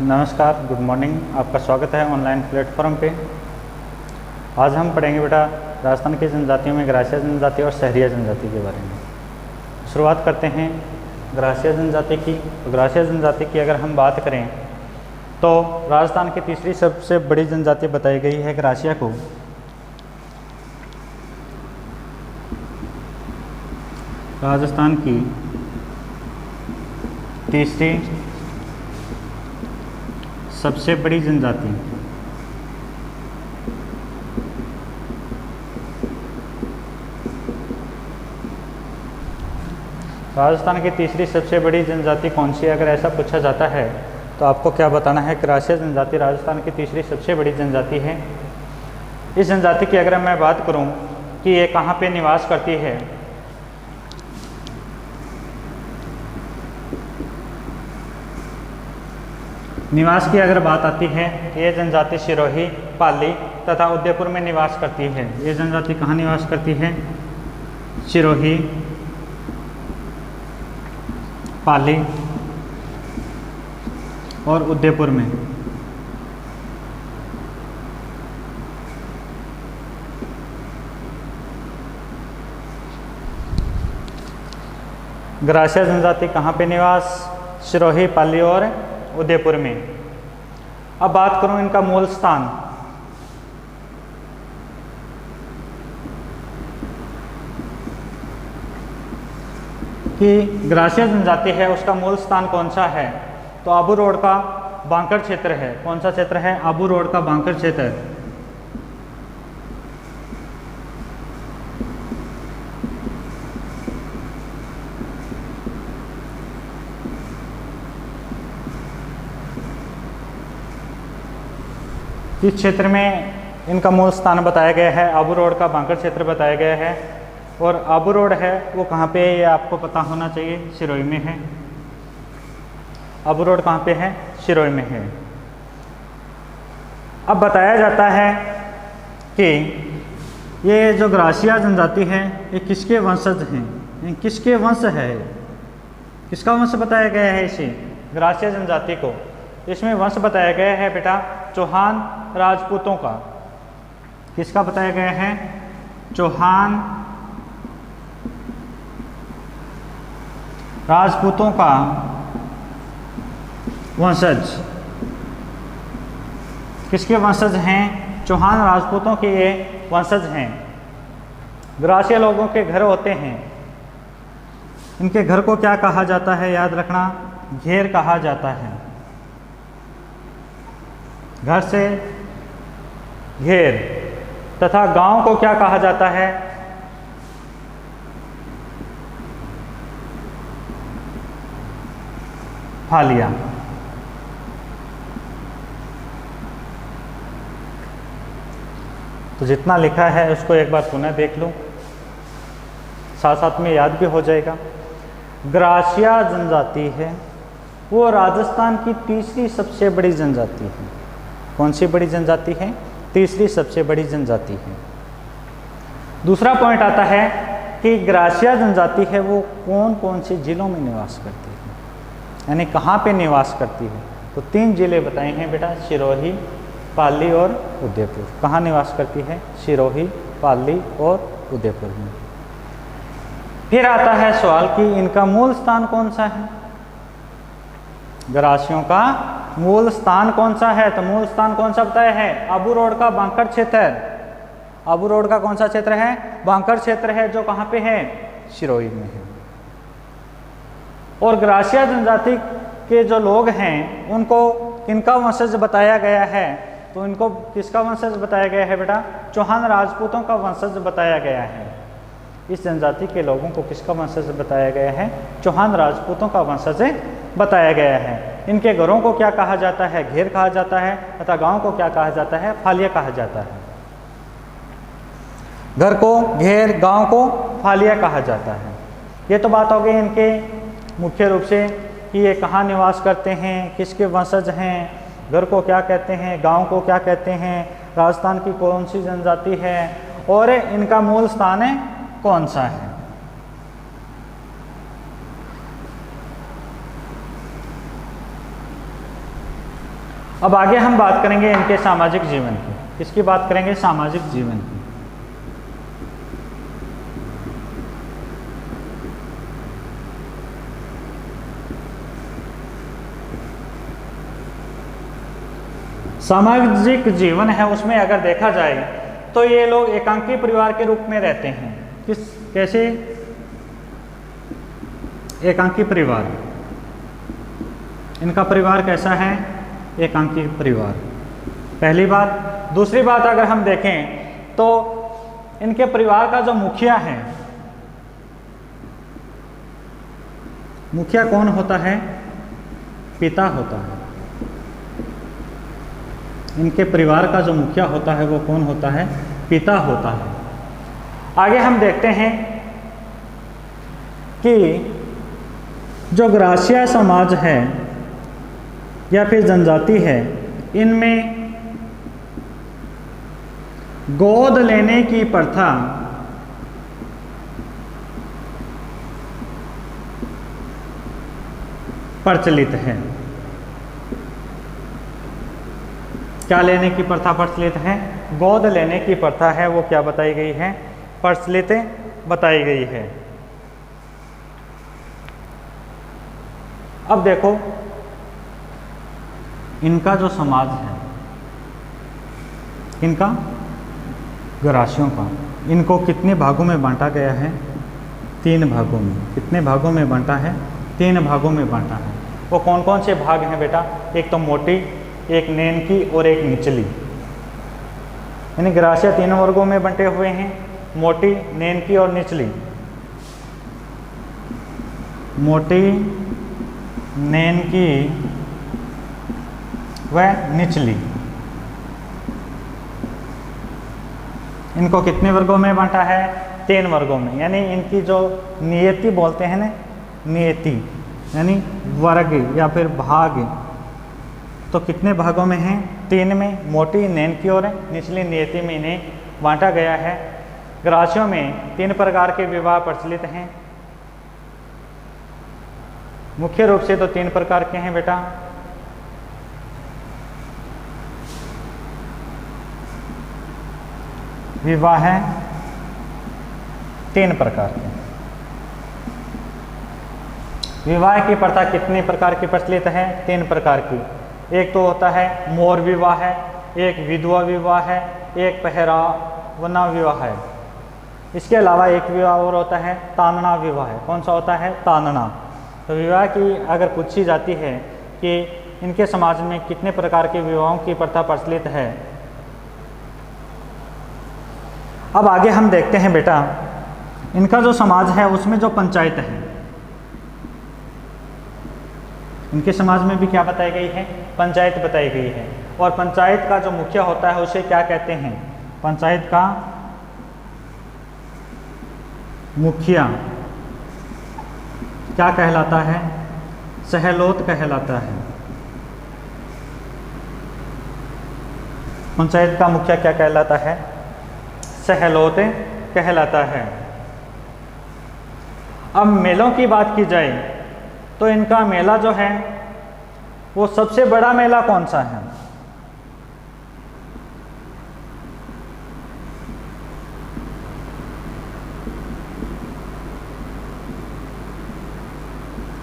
नमस्कार, good morning. आपका स्वागत है ऑनलाइन प्लेटफॉर्म पे। आज हम पढ़ेंगे बेटा राजस्थान की जनजातियों में ग्रासिया जनजाति और सहरिया जनजाति के बारे में। शुरुआत करते हैं ग्रासिया जनजाति की। तो ग्रासिया जनजाति की अगर हम बात करें तो राजस्थान की तीसरी सबसे बड़ी जनजाति बताई गई है ग्रासिया को। राजस्थान की तीसरी सबसे बड़ी जनजाति राजस्थान की तीसरी सबसे बड़ी जनजाति कौन सी है? अगर ऐसा पूछा जाता है तो आपको क्या बताना है? ग्रासिया जनजाति राजस्थान की तीसरी सबसे बड़ी जनजाति है। इस जनजाति की अगर मैं बात करूं कि ये कहाँ पे निवास करती है, निवास की अगर बात आती है, ये जनजाति सिरोही, पाली तथा उदयपुर में निवास करती है। ये जनजाति कहाँ निवास करती है? सिरोही, पाली और उदयपुर में। ग्रासिया जनजाति कहाँ पे निवास? सिरोही, पाली और उदयपुर में। अब बात करूं इनका मूल स्थान, कि ग्रासिया जनजाति है उसका मूल स्थान कौन सा है? तो आबू रोड का बांकर क्षेत्र है। कौन सा क्षेत्र है? आबू रोड का बांकर क्षेत्र। इस क्षेत्र में इनका मूल स्थान बताया गया है, आबू रोड का बांकर क्षेत्र बताया गया है। और आबू रोड है वो कहाँ पे है? ये आपको पता होना चाहिए, सिरोही में है। आबू रोड कहाँ पे है? सिरोही में है। अब बताया जाता है कि ये जो ग्रासिया जनजाति है ये किसके वंशज हैं? ये किसके वंश है? किसका वंश बताया गया है इसे? ग्रासिया जनजाति को। इसमें वंश बताया गया है बेटा चौहान राजपूतों का। किसका बताया गया है? चौहान राजपूतों का वंशज। किसके वंशज हैं? चौहान राजपूतों के ये वंशज हैं। ग्रासिया लोगों के घर होते हैं। इनके घर को क्या कहा जाता है? याद रखना, घेर कहा जाता है। घर से घेर। तथा गांव को क्या कहा जाता है? फालिया। तो जितना लिखा है उसको एक बार पुनः देख लो, साथ साथ में याद भी हो जाएगा। ग्रासिया जनजाति है वो राजस्थान की तीसरी सबसे बड़ी जनजाति है। कौन सी बड़ी जनजाति है? तीसरी सबसे बड़ी जनजाति है। दूसरा पॉइंट आता है कि ग्रासिया जनजाति है वो कौन कौन से जिलों में निवास करती है, यानी कहाँ पे निवास करती है? तो 3 जिले बताए हैं बेटा, सिरोही, पाली और उदयपुर। कहाँ निवास करती है? सिरोही, पाली और उदयपुर में। फिर आता है सवाल कि इनका मूल स्थान कौन सा है? ग्रासियों का मूल स्थान कौन सा है? तो मूल स्थान कौन सा बताया है? आबू रोड का बांकर क्षेत्र। आबू रोड का कौन सा क्षेत्र है? बांकर क्षेत्र है, जो कहाँ पे है? सिरोही में है। और ग्रासिया जनजाति के जो लोग हैं उनको किनका वंशज बताया गया है? तो इनको किसका वंशज बताया गया है बेटा? चौहान राजपूतों का वंशज बताया गया है। इस जनजाति के लोगों को किसका वंशज बताया गया है? चौहान राजपूतों का वंशज बताया गया है। इनके घरों को क्या कहा जाता है? घेर कहा जाता है। तथा गांव को क्या कहा जाता है? फालिया कहा जाता है। घर को घेर, गांव को फालिया कहा जाता है। ये तो बात हो गई इनके मुख्य रूप से कि ये कहाँ निवास करते हैं, किसके वंशज हैं, घर को क्या कहते हैं, गांव को क्या कहते हैं, राजस्थान की कौन सी जनजाति है और इनका मूल स्थान कौन सा है। अब आगे हम बात करेंगे इनके सामाजिक जीवन की। किसकी बात करेंगे? सामाजिक जीवन की। सामाजिक जीवन है उसमें अगर देखा जाए तो ये लोग एकांकी परिवार के रूप में रहते हैं। कैसे? एकांकी परिवार। इनका परिवार कैसा है? एकांकी परिवार, पहली बात। दूसरी बात अगर हम देखें तो इनके परिवार का जो मुखिया है, मुखिया कौन होता है? पिता होता है। इनके परिवार का जो मुखिया होता है वो कौन होता है? पिता होता है। आगे हम देखते हैं कि जो ग्रासिया समाज है या फिर जनजाति है, इनमें गोद लेने की प्रथा प्रचलित है। क्या लेने की प्रथा प्रचलित है? गोद लेने की प्रथा है वो क्या बताई गई है? प्रचलित बताई गई है। अब देखो इनका जो समाज है, इनका ग्रासियों का, इनको कितने भागों में बांटा गया है? 3 भागों में। कितने भागों में बांटा है? 3 भागों में बांटा है। वो कौन कौन से भाग हैं बेटा? एक तो मोटी, एक नैनकी और एक निचली। यानी ग्रासिया 3 वर्गों में बंटे हुए हैं, मोटी, नैनकी और निचली। मोटी, नैनकी व निचली, इनको कितने वर्गों में बांटा है? 3 वर्गों में। यानी इनकी जो नियति बोलते हैं ना, नियति यानी वर्ग या फिर भाग, तो कितने भागों में हैं? 3 में। मोटी, नैनकी और निचली नियति में इन्हें बांटा गया है। ग्रासियों में 3 प्रकार के विवाह प्रचलित हैं। मुख्य रूप से तो 3 प्रकार के हैं बेटा। विवाह है 3 प्रकार के। विवाह की प्रथा कितने प्रकार की प्रचलित है? 3 प्रकार की। एक तो होता है मोर विवाह है, एक विधवा विवाह है, एक पहरावना विवाह है। इसके अलावा एक विवाह और होता है तानना विवाह है। कौन सा होता है? तानना। तो विवाह की अगर पूछी जाती है कि इनके समाज में कितने प्रकार के विवाहों की प्रथा प्रचलित है, अब आगे हम देखते हैं बेटा इनका जो समाज है उसमें जो पंचायत है, इनके समाज में भी क्या बताई गई है? पंचायत बताई गई है। और पंचायत का जो मुखिया होता है उसे क्या कहते हैं? पंचायत का मुखिया क्या कहलाता है? सहलोत कहलाता है। पंचायत का मुखिया क्या कहलाता है? सहलोत कहलाता है। अब मेलों की बात की जाए तो इनका मेला जो है वो सबसे बड़ा मेला कौन सा है?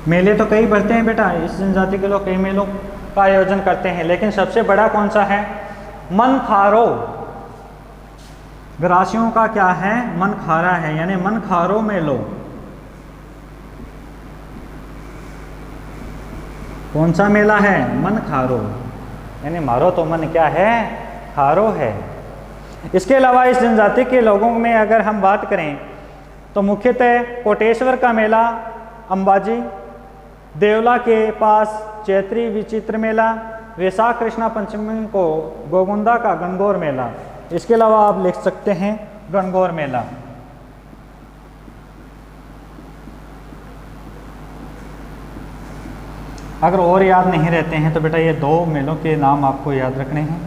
मेले तो कई भरते हैं बेटा, इस जनजाति के लोग कई मेलों का आयोजन करते हैं, लेकिन सबसे बड़ा कौन सा है? मनखारो। ग्रासियों का क्या है? मनखारा है, यानी मनखारो मेलो। कौन सा मेला है? मनखारो। यानी मारो तो मन क्या है? खारो है। इसके अलावा इस जनजाति के लोगों में अगर हम बात करें तो मुख्यतः कोटेश्वर का मेला अंबाजी, देवला के पास चैत्री विचित्र मेला, वैशाख कृष्णा पंचमी को गोगुंदा का गणगौर मेला। इसके अलावा आप लिख सकते हैं गणगौर मेला। अगर और याद नहीं रहते हैं तो बेटा ये 2 मेलों के नाम आपको याद रखने हैं,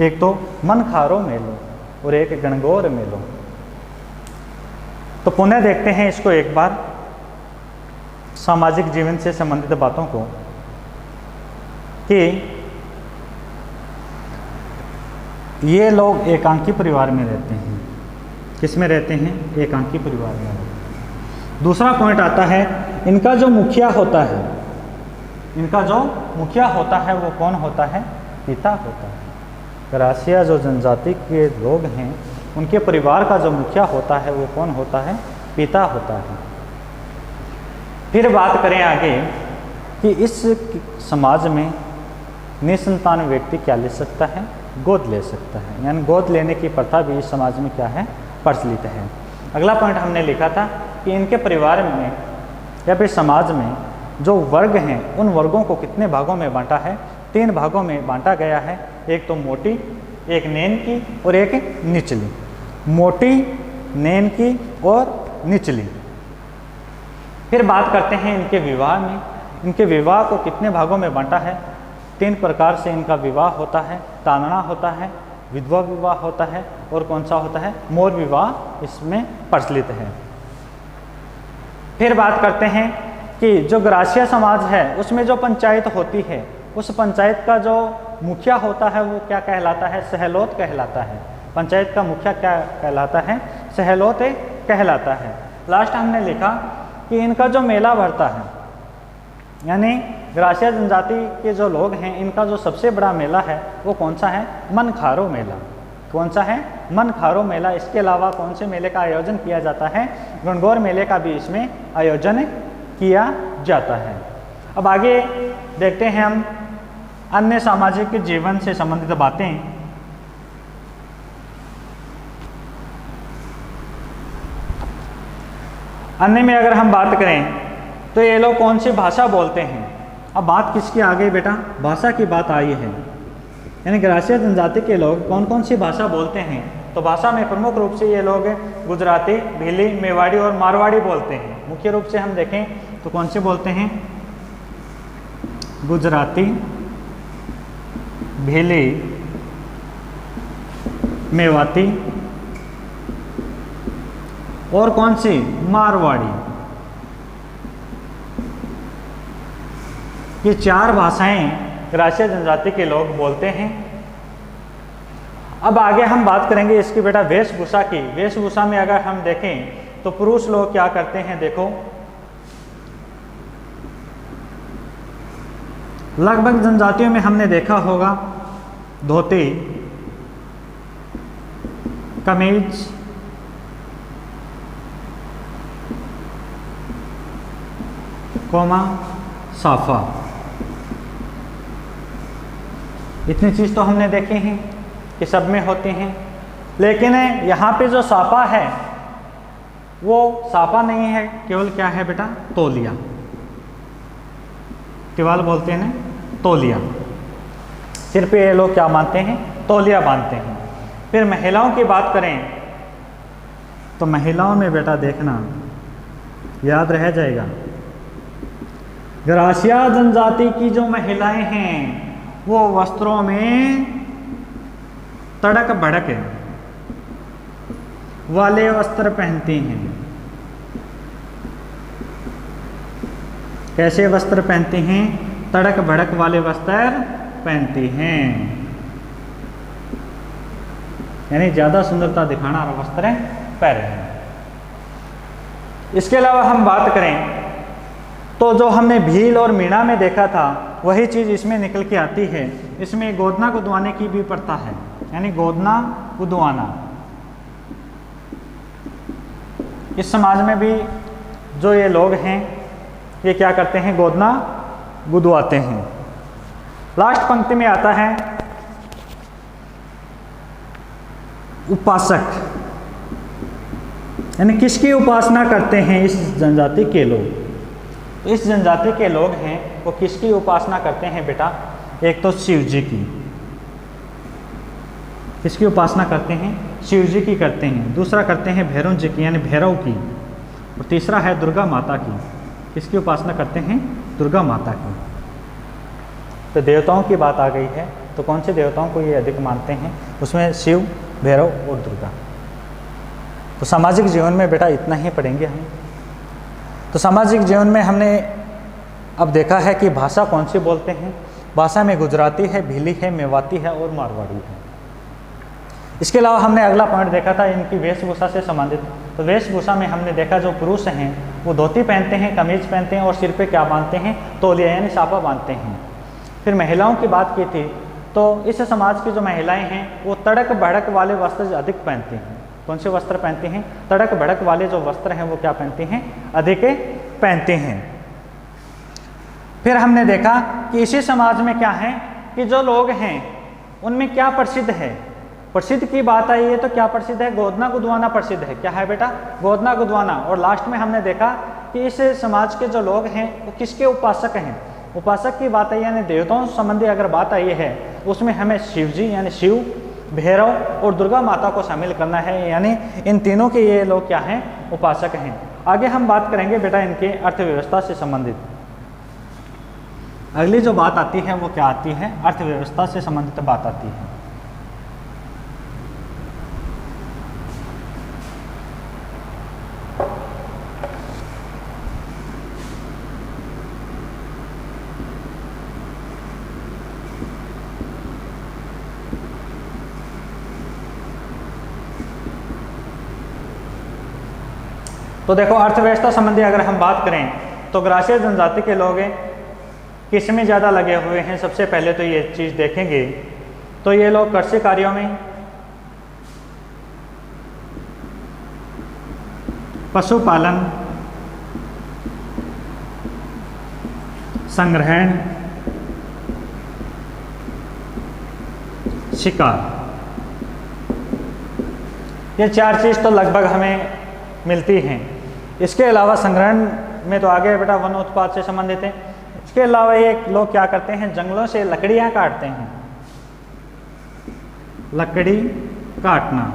एक तो मनखारो मेलो और एक गणगौर मेलो। तो पुनः देखते हैं इसको एक बार, सामाजिक जीवन से संबंधित बातों को, कि ये लोग एकांकी परिवार में रहते हैं। किस में रहते हैं? एकांकी परिवार में। दूसरा पॉइंट आता है, इनका जो मुखिया होता है, इनका जो मुखिया होता है वो कौन होता है? पिता होता है। ग्रासिया जो जनजाति के लोग हैं उनके परिवार का जो मुखिया होता है वो कौन होता है? पिता होता है। फिर बात करें आगे कि इस समाज में निसंतान व्यक्ति क्या ले सकता है? गोद ले सकता है, यानी गोद लेने की प्रथा भी इस समाज में क्या है? प्रचलित है। अगला पॉइंट हमने लिखा था कि इनके परिवार में या फिर समाज में जो वर्ग हैं उन वर्गों को कितने भागों में बांटा है? 3 भागों में बांटा गया है। एक तो मोटी, एक नैन की और एक निचली। मोटी, नैन की और निचली। फिर बात करते हैं इनके विवाह में। इनके विवाह को कितने भागों में बांटा है? 3 प्रकार से इनका विवाह होता है। तानना होता है, विधवा विवाह होता है और कौन सा होता है? मोर विवाह इसमें प्रचलित है। फिर बात करते हैं कि जो ग्रासिया समाज है उसमें जो पंचायत होती है उस पंचायत का जो मुखिया होता है वो क्या कहलाता है? सहलोत कहलाता है। पंचायत का मुखिया क्या कहलाता है? सहलोत कहलाता है। लास्ट हमने लिखा कि इनका जो मेला भरता है, यानी ग्रासिया जनजाति के जो लोग हैं इनका जो सबसे बड़ा मेला है वो कौन सा है? मनखारो मेला। कौन सा है? मनखारो मेला। इसके अलावा कौन से मेले का आयोजन किया जाता है? गणगौर मेले का भी इसमें आयोजन किया जाता है। अब आगे देखते हैं हम अन्य सामाजिक जीवन से संबंधित बातें। अन्य में अगर हम बात करें तो ये लोग कौन सी भाषा बोलते हैं? अब बात किसकी आ गई बेटा? भाषा की बात आई है। यानी ग्रासिया जनजाति के लोग कौन कौन सी भाषा बोलते हैं? तो भाषा में प्रमुख रूप से ये लोग गुजराती, भीली, मेवाड़ी और मारवाड़ी बोलते हैं। मुख्य रूप से हम देखें तो कौन से बोलते हैं? गुजराती, भीली, मेवाती और कौन सी? मारवाड़ी। ये 4 भाषाएं ग्रासिया जनजाति के लोग बोलते हैं। अब आगे हम बात करेंगे इसकी बेटा वेशभूषा की। वेशभूषा में अगर हम देखें तो पुरुष लोग क्या करते हैं? देखो, लगभग जनजातियों में हमने देखा होगा धोती, कमीज, कोमा, साफा। इतनी चीज़ तो हमने देखी हैं कि सब में होती हैं, लेकिन यहाँ पे जो साफा है वो साफा नहीं है, केवल क्या है बेटा? तौलिया। केवल बोलते हैं ना तौलिया। सिर पे ये लोग क्या बांधते हैं? तौलिया बांधते हैं। फिर महिलाओं की बात करें तो महिलाओं में बेटा देखना याद रह जाएगा, ग्रासिया जनजाति की जो महिलाएं हैं वो वस्त्रों में तड़क भड़क वाले वस्त्र पहनती हैं। कैसे वस्त्र पहनती हैं? तड़क भड़क वाले वस्त्र पहनती हैं, यानी ज़्यादा सुंदरता दिखाना वाला वस्त्र पहन रहे हैं। इसके अलावा हम बात करें तो जो हमने भील और मीणा में देखा था वही चीज़ इसमें निकल के आती है। इसमें गोदना गुदवाने की भी प्रथा है, यानी गोदना गुदवाना। इस समाज में भी जो ये लोग हैं ये क्या करते हैं? गोदना गुदवाते हैं। लास्ट पंक्ति में आता है उपासक, यानी किसकी उपासना करते हैं इस जनजाति के लोग? इस जनजाति के लोग हैं वो किसकी उपासना करते हैं बेटा? एक तो शिव जी की। किसकी उपासना करते हैं? शिव जी की करते हैं। दूसरा करते हैं भैरव जी की, यानी भैरव की। और तीसरा है दुर्गा माता की। किसकी उपासना करते हैं? दुर्गा माता की। तो देवताओं की बात आ गई है, तो कौन से देवताओं को ये अधिक मानते हैं? उसमें शिव, भैरव और दुर्गा। तो सामाजिक जीवन में बेटा इतना ही पढ़ेंगे हम। तो सामाजिक जीवन में हमने अब देखा है कि भाषा कौन सी बोलते हैं। भाषा में गुजराती है, भीली है, मेवाती है और मारवाड़ी है। इसके अलावा हमने अगला पॉइंट देखा था इनकी वेशभूषा से संबंधित। तो वेशभूषा में हमने देखा जो पुरुष हैं वो धोती पहनते हैं, कमीज पहनते हैं और सिर पे क्या बांधते हैं, तौलिया यानी साफा बांधते हैं। फिर महिलाओं की बात की थी तो इस समाज की जो महिलाएं हैं वो तड़क भड़क वाले वस्त्र अधिक पहनती हैं। कौन से वस्त्र पहनती हैं? तड़क भड़क वाले जो वस्त्र हैं वो क्या पहनती हैं? अधिक पहनते हैं। फिर हमने देखा कि इसी समाज में क्या है कि जो लोग हैं उनमें क्या प्रसिद्ध है। प्रसिद्ध की बात आई है तो क्या प्रसिद्ध है? गोदना गुदवाना प्रसिद्ध है। क्या है बेटा? गोदना गुदवाना। और लास्ट में हमने देखा कि इस समाज के जो लोग हैं वो किसके उपासक हैं। उपासक की बात आई यानी देवताओं संबंधी अगर बात आई है उसमें हमें शिव जी यानी शिव, भैरव और दुर्गा माता को शामिल करना है, यानी इन तीनों के ये लोग क्या हैं? उपासक हैं। आगे हम बात करेंगे बेटा इनके अर्थव्यवस्था से संबंधित। अगली जो बात आती है वो क्या आती है? अर्थव्यवस्था से संबंधित बात आती है। तो देखो अर्थव्यवस्था संबंधी अगर हम बात करें तो ग्रासीय जनजाति के लोग किस में ज़्यादा लगे हुए हैं? सबसे पहले तो ये चीज़ देखेंगे तो ये लोग कृषि कार्यों में, पशुपालन, संग्रहण, शिकार, ये चार चीज़ तो लगभग हमें मिलती हैं। इसके अलावा संग्रहण में तो आगे बेटा वन उत्पाद से संबंधित है। इसके अलावा ये लोग क्या करते हैं? जंगलों से लकड़ियाँ काटते हैं। लकड़ी काटना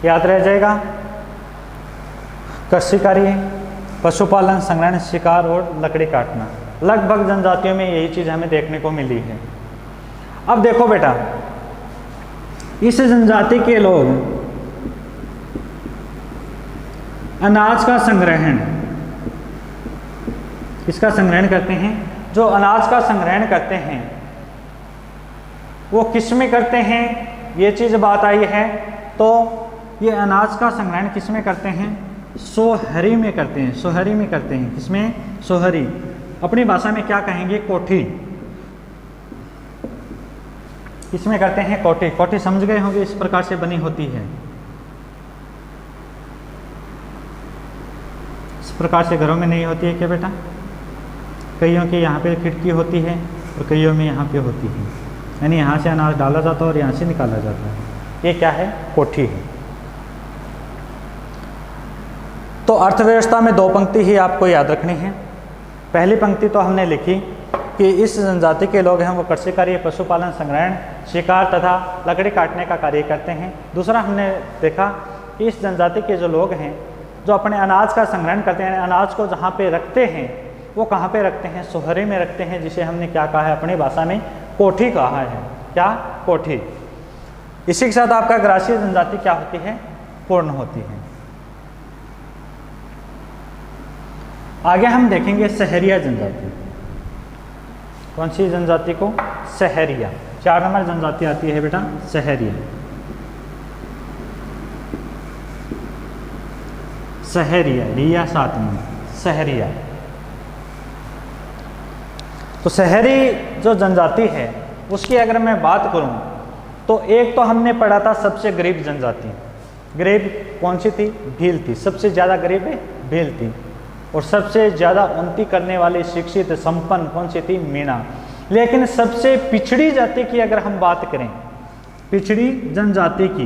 याद रह जाएगा। कृषि कार्य, पशुपालन, संग्रहण, शिकार और लकड़ी काटना, लगभग जनजातियों में यही चीज़ हमें देखने को मिली है। अब देखो बेटा इस जनजाति के लोग अनाज का संग्रहण, किसका संग्रहण करते हैं? जो अनाज का संग्रहण करते हैं वो किस में करते हैं? ये चीज़ बात आई है तो ये अनाज का संग्रहण किस में करते हैं? सोहरी में करते हैं। सोहरी में करते हैं। किसमें? सोहरी। अपनी भाषा में क्या कहेंगे? कोठी। किसमें करते हैं? कोठी। कोठी समझ गए होंगे, इस प्रकार से बनी होती है। इस प्रकार से घरों में नहीं होती है क्या बेटा? कईयों के यहाँ पे खिड़की होती है और कईयों में यहाँ पे होती है, यानी यहाँ से अनाज डाला जाता है और यहाँ से निकाला जाता है। ये क्या है? कोठी है। तो अर्थव्यवस्था में दो पंक्ति ही आपको याद रखनी है। पहली पंक्ति तो हमने लिखी कि इस जनजाति के लोग हैं वो कृषि कार्य, पशुपालन, संग्रहण, शिकार तथा लकड़ी काटने का कार्य करते हैं। दूसरा हमने देखा कि इस जनजाति के जो लोग हैं जो अपने अनाज का संग्रहण करते हैं, अनाज को जहाँ पे रखते हैं वो कहाँ पे रखते हैं? सोहरे में रखते हैं, जिसे हमने क्या कहा है? अपनी भाषा में कोठी कहा है। क्या? कोठी। इसी के साथ आपका ग्रासीय जनजाति क्या होती है? पूर्ण होती है। आगे हम देखेंगे सहरिया जनजाति। कौन सी जनजाति को? सहरिया। 4 नंबर जनजाति आती है बेटा सहरिया। सहरिया, रिया 7 में, सहरिया। तो सहरी जो जनजाति है उसकी अगर मैं बात करूं तो एक तो हमने पढ़ा था सबसे गरीब जनजाति। गरीब कौन सी थी? भील थी। सबसे ज़्यादा गरीब भील थी। और सबसे ज़्यादा उन्नति करने वाली शिक्षित संपन्न कौन सी थी? मीणा। लेकिन सबसे पिछड़ी जाति की अगर हम बात करें, पिछड़ी जनजाति की,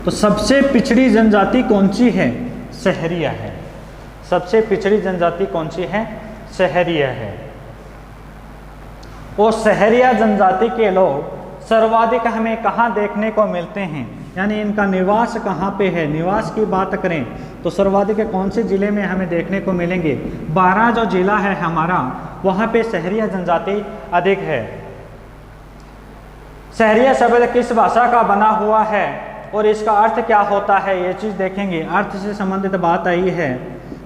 तो सबसे पिछड़ी जनजाति कौन सी है? सहरिया है। सबसे पिछड़ी जनजाति कौन सी है? सहरिया है। और सहरिया जनजाति के लोग सर्वाधिक हमें कहाँ देखने को मिलते हैं, यानी इनका निवास कहाँ पे है? निवास की बात करें तो सर्वाधिक कौन से जिले में हमें देखने को मिलेंगे? 12 जो जिला है हमारा वहाँ पे सहरिया जनजाति अधिक है। सहरिया शब्द किस भाषा का बना हुआ है और इसका अर्थ क्या होता है? ये चीज़ देखेंगे। अर्थ से संबंधित बात आई है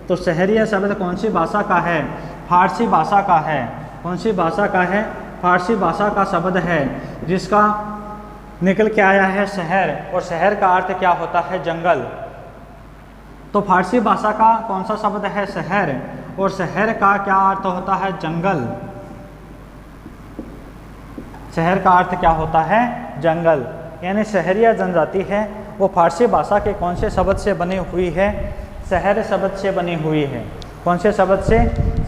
तो तो सहरिया शब्द कौन सी भाषा का है? फारसी भाषा का है। कौन सी भाषा का है? फारसी भाषा का शब्द है, जिसका निकल के आया है शहर, और शहर का अर्थ क्या होता है? जंगल। तो फारसी भाषा का कौन सा शब्द है? शहर, और शहर का क्या अर्थ होता है? जंगल। शहर का अर्थ क्या होता है? जंगल। यानी सहरिया जनजाति है वो फारसी भाषा के कौन से शब्द से बनी हुई है? शहर शब्द से बनी हुई है। कौन से शब्द से?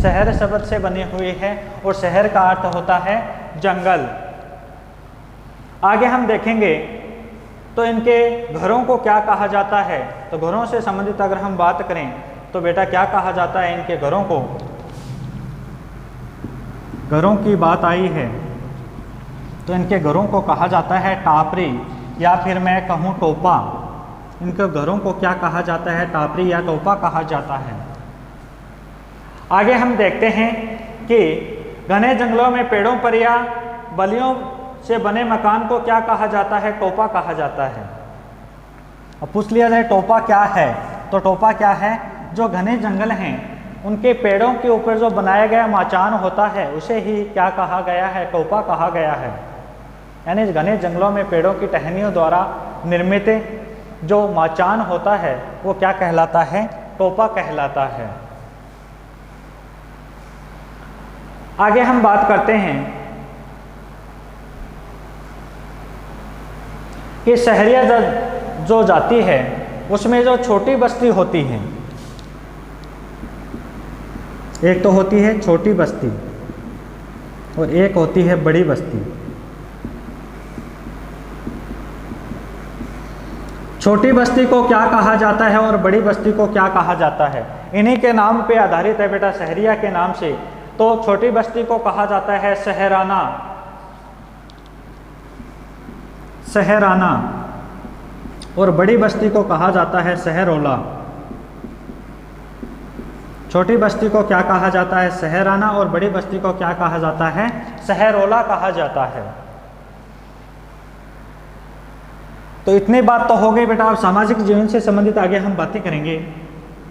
शहर शब्द से बनी हुई है, और शहर का अर्थ होता है जंगल। आगे हम देखेंगे तो इनके घरों को क्या कहा जाता है। तो घरों से संबंधित अगर हम बात करें तो बेटा क्या कहा जाता है इनके घरों को? घरों की बात आई है तो इनके घरों को कहा जाता है टापरी, या फिर मैं कहूँ टोपा। इनके घरों को क्या कहा जाता है? टापरी या टोपा कहा जाता है। आगे हम देखते हैं कि घने जंगलों में पेड़ों पर या बलियों से बने मकान को क्या कहा जाता है? टोपा कहा जाता है। अब पूछ लिया जाए टोपा क्या है, तो टोपा क्या है? जो घने जंगल हैं उनके पेड़ों के ऊपर जो बनाया गया मचान होता है उसे ही क्या कहा गया है? टोपा कहा गया है। यानी घने जंगलों में पेड़ों की टहनियों द्वारा निर्मित जो मचान होता है वो क्या कहलाता है? टोपा कहलाता है। आगे हम बात करते हैं कि सहरिया जो जाति है उसमें जो छोटी बस्ती होती है, एक तो होती है छोटी बस्ती और एक होती है बड़ी बस्ती। छोटी बस्ती को क्या कहा जाता है और बड़ी बस्ती को क्या कहा जाता है? इन्हीं के नाम पे आधारित है बेटा, सहरिया के नाम से। तो छोटी बस्ती को कहा जाता है सहराना, सहराना, और बड़ी बस्ती को कहा जाता है सहरोला। छोटी बस्ती को क्या कहा जाता है? सहराना, और बड़ी बस्ती को क्या कहा जाता है? सहरोला कहा जाता है। तो इतनी बात तो हो गई बेटा। अब सामाजिक जीवन से संबंधित आगे हम बातें करेंगे,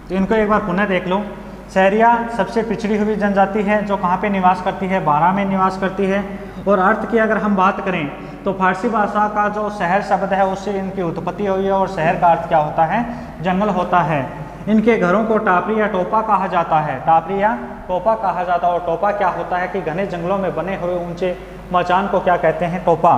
तो इनको एक बार पुनः देख लो। सहरिया सबसे पिछड़ी हुई जनजाति है जो कहाँ पे निवास करती है? बारां में निवास करती है। और अर्थ की अगर हम बात करें तो फारसी भाषा का जो शहर शब्द है उससे इनकी उत्पत्ति हुई है, और शहर का अर्थ क्या होता है? जंगल होता है। इनके घरों को टापरी या टोपा कहा जाता है। टापरी या टोपा कहा जाता है। और टोपा क्या होता है कि घने जंगलों में बने हुए ऊंचे मचान को क्या कहते हैं? टोपा।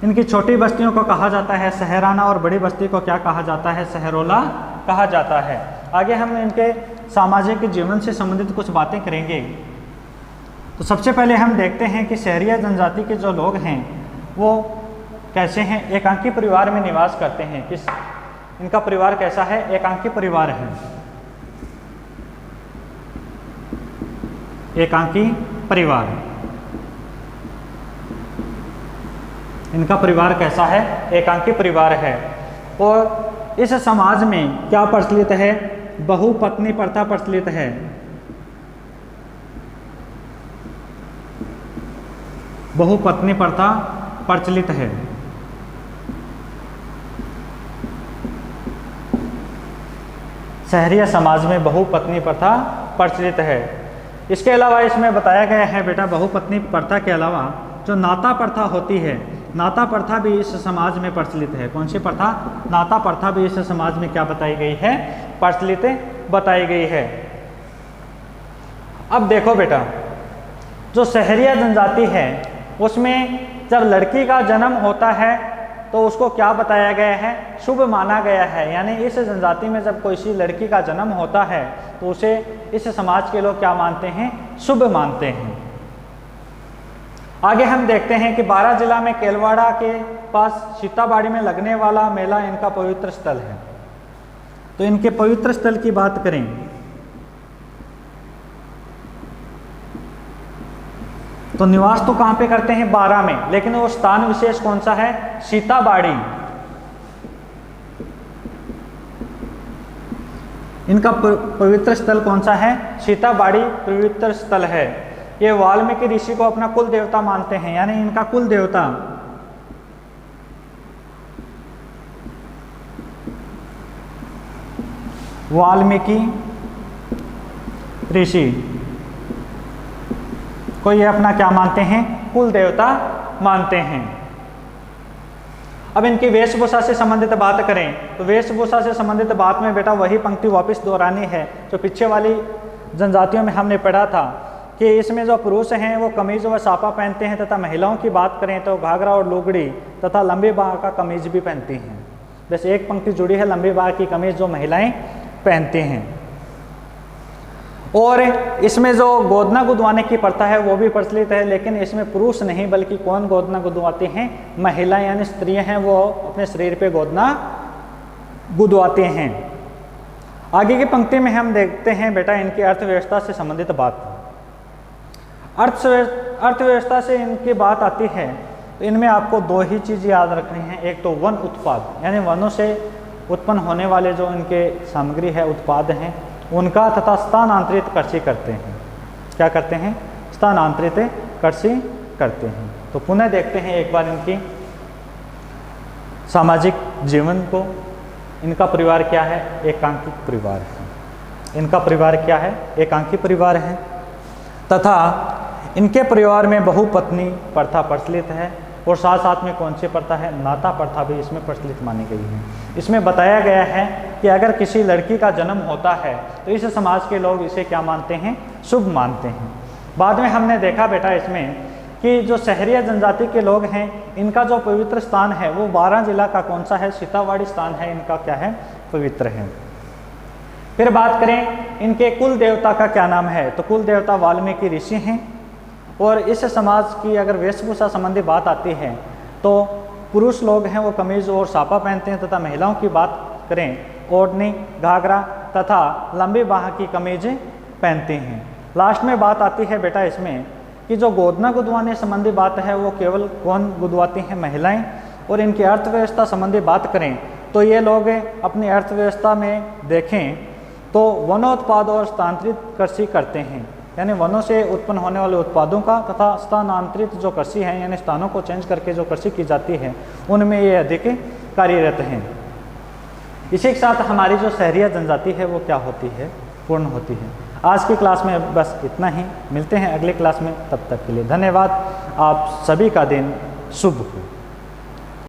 इनकी छोटी बस्तियों को कहा जाता है सहराना, और बड़ी बस्ती को क्या कहा जाता है? सहरोला कहा जाता है। आगे हम इनके सामाजिक जीवन से संबंधित कुछ बातें करेंगे। तो सबसे पहले हम देखते हैं कि सहरिया जनजाति के जो लोग हैं वो कैसे हैं? एकांकी परिवार में निवास करते हैं। किस इनका परिवार कैसा है? एकांकी परिवार है। एकांकी परिवार। इनका परिवार कैसा है? एकांकी परिवार है। और इस समाज में क्या प्रचलित है? बहुपत्नी प्रथा प्रचलित है। बहुपत्नी प्रथा प्रचलित है। सहरिया समाज में बहुपत्नी प्रथा प्रचलित है। इसके अलावा इसमें बताया गया है बेटा, बहुपत्नी प्रथा के अलावा जो नाता प्रथा होती है, नाता प्रथा भी इस समाज में प्रचलित है। कौन सी प्रथा? नाता प्रथा भी इस समाज में क्या बताई गई है? प्रचलित बताई गई है। अब देखो बेटा, जो सहरिया जनजाति है उसमें जब लड़की का जन्म होता है तो उसको क्या बताया गया है? शुभ माना गया है। यानी इस जनजाति में जब कोई सी लड़की का जन्म होता है तो उसे इस समाज के लोग क्या मानते हैं? शुभ मानते हैं। आगे हम देखते हैं कि बारां जिला में केलवाड़ा के पास सीताबाड़ी में लगने वाला मेला इनका पवित्र स्थल है। तो इनके पवित्र स्थल की बात करें तो निवास तो कहाँ पे करते हैं? बारां में, लेकिन वो स्थान विशेष कौन सा है? सीताबाड़ी। इनका पवित्र स्थल कौन सा है? सीताबाड़ी पवित्र स्थल है। ये वाल्मीकि ऋषि को अपना कुल देवता मानते हैं। यानी इनका कुल देवता वाल्मीकि ऋषि को ये अपना क्या मानते हैं, कुल देवता मानते हैं। अब इनकी वेशभूषा से संबंधित बात करें तो वेशभूषा से संबंधित बात में बेटा वही पंक्ति वापस दोहरानी है जो पीछे वाली जनजातियों में हमने पढ़ा था कि इसमें जो पुरुष हैं वो कमीज व साफा पहनते हैं तथा महिलाओं की बात करें तो घाघरा और लुगड़ी तथा लंबी बाह का कमीज भी पहनती हैं। बस एक पंक्ति जुड़ी है लंबी बाह की कमीज जो महिलाएं पहनती हैं। और इसमें जो गोदना गुदवाने की प्रथा है वो भी प्रचलित है, लेकिन इसमें पुरुष नहीं बल्कि कौन गोदना गुदवाते हैं, महिलाएं यानी स्त्रियां हैं वो अपने शरीर पे गोदना गुदवाते हैं। आगे की पंक्ति में हम देखते हैं बेटा इनकी अर्थव्यवस्था से संबंधित बात। अर्थव्यवस्था से इनकी बात आती है तो इनमें आपको दो ही चीज़ याद रखनी है, एक तो वन उत्पाद यानी वनों से उत्पन्न होने वाले जो इनके सामग्री है उत्पाद हैं उनका, तथा स्थानांतरित कृषि करते हैं। क्या करते हैं, स्थानांतरित कृषि करते हैं। तो पुनः देखते हैं एक बार इनकी सामाजिक जीवन को। इनका परिवार क्या है, एकांकी परिवार है। इनका परिवार क्या है, एकांकी परिवार है तथा इनके परिवार में बहुपत्नी प्रथा प्रचलित है और साथ साथ में कौन सी प्रथा है, नाता प्रथा भी इसमें प्रचलित मानी गई है। इसमें बताया गया है कि अगर किसी लड़की का जन्म होता है तो इस समाज के लोग इसे क्या मानते हैं, शुभ मानते हैं। बाद में हमने देखा बेटा इसमें कि जो शहरिया जनजाति के लोग हैं इनका जो पवित्र स्थान है वो 12 जिला का कौन सा है, सीतावाड़ी स्थान है, इनका क्या है, पवित्र है। फिर बात करें इनके कुल देवता का क्या नाम है, तो कुल देवता वाल्मीकि ऋषि हैं। और इस समाज की अगर वेशभूषा संबंधी बात आती है तो पुरुष लोग हैं वो कमीज और साफा पहनते हैं तथा महिलाओं की बात करें ओढ़नी, घाघरा तथा लंबी बाह की कमीज पहनती हैं। लास्ट में बात आती है बेटा इसमें कि जो गोदना गुदवाने संबंधी बात है वो केवल कौन गुदवाती हैं, महिलाएं। और इनकी अर्थव्यवस्था संबंधी बात करें तो ये लोग अपनी अर्थव्यवस्था में देखें तो वनोत्पाद और स्थानांतरित कृषि करते हैं, यानी वनों से उत्पन्न होने वाले उत्पादों का तथा स्थानांतरित जो कृषि है यानी स्थानों को चेंज करके जो कृषि की जाती है उनमें ये अधिक कार्यरत हैं। इसी के साथ हमारी जो शहरिया जनजाति है वो क्या होती है, पूर्ण होती है। आज की क्लास में बस इतना ही, मिलते हैं अगली क्लास में, तब तक के लिए धन्यवाद। आप सभी का दिन शुभ हो।